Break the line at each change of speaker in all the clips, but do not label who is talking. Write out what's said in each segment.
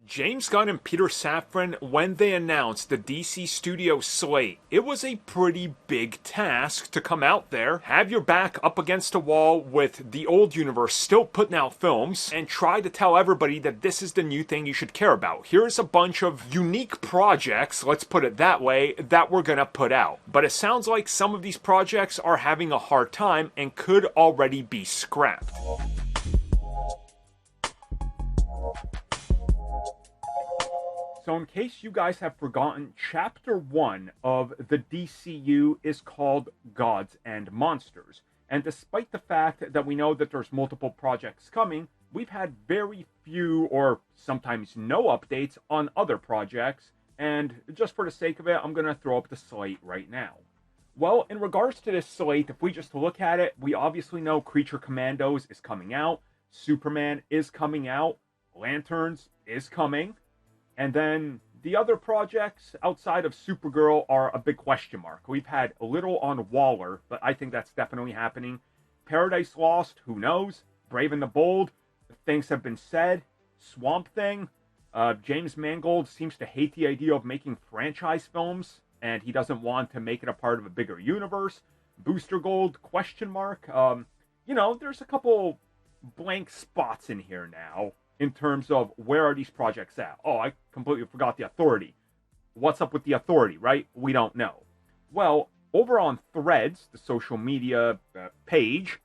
James Gunn and Peter Safran, when they announced the DC Studios slate, it was a pretty big task to come out there, have your back up against a wall with the old universe still putting out films, and try to tell everybody that this is the new thing you should care about. Here's a bunch of unique projects, let's put it that way, that we're gonna put out. But it sounds like some of these projects are having a hard time and could already be scrapped. So in case you guys have forgotten, Chapter 1 of the DCU is called Gods and Monsters. And despite the fact that we know that there's multiple projects coming, we've had very few or sometimes no updates on other projects. And just for the sake of it, I'm going to throw up the slate right now. Well, in regards to this slate, if we just look at it, we obviously know Creature Commandos is coming out, Superman is coming out, Lanterns is coming. And then the other projects outside of Supergirl are a big question mark. We've had a little on Waller, but I think that's definitely happening. Paradise Lost, who knows? Brave and the Bold, things have been said. Swamp Thing, James Mangold seems to hate the idea of making franchise films, and he doesn't want to make it a part of a bigger universe. Booster Gold, question mark. There's a couple blank spots in here now. In terms of where are these projects at? Oh, I completely forgot the Authority. What's up with the Authority, right? We don't know. Well, over on Threads, the social media page,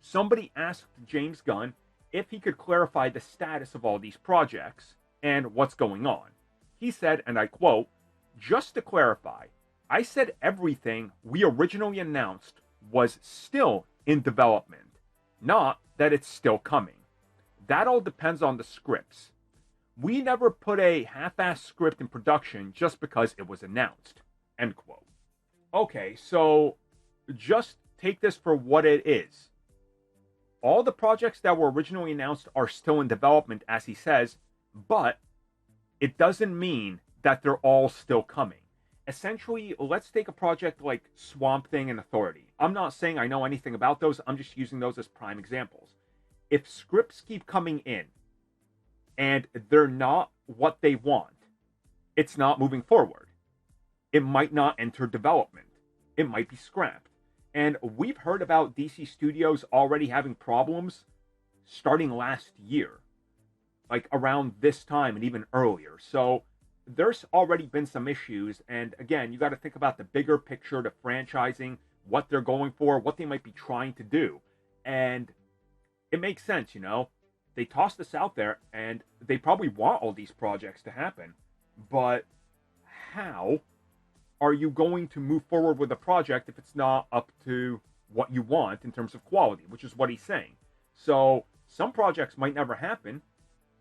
somebody asked James Gunn if he could clarify the status of all these projects and what's going on. He said, and I quote, "Just to clarify, I said everything we originally announced was still in development, not that it's still coming. That all depends on the scripts. We never put a half-assed script in production just because it was announced." End quote. Okay, so just take this for what it is. All the projects that were originally announced are still in development, as he says, but it doesn't mean that they're all still coming. Essentially, let's take a project like Swamp Thing and Authority. I'm not saying I know anything about those, I'm just using those as prime examples. If scripts keep coming in and they're not what they want, it's not moving forward. It might not enter development. It might be scrapped. And we've heard about DC Studios already having problems starting last year, like around this time and even earlier. So there's already been some issues. And again, you got to think about the bigger picture, the franchising, what they're going for, what they might be trying to do. And it makes sense, They tossed this out there, and they probably want all these projects to happen. But how are you going to move forward with a project if it's not up to what you want in terms of quality, which is what he's saying. So some projects might never happen,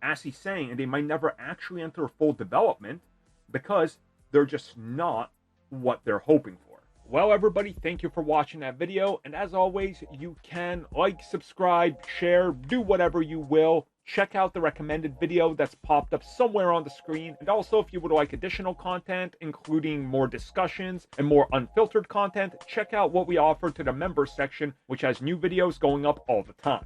as he's saying, and they might never actually enter full development because they're just not what they're hoping for. Well, everybody, thank you for watching that video. And as always, you can like, subscribe, share, do whatever you will. Check out the recommended video that's popped up somewhere on the screen. And also, if you would like additional content, including more discussions and more unfiltered content, check out what we offer to the members section, which has new videos going up all the time.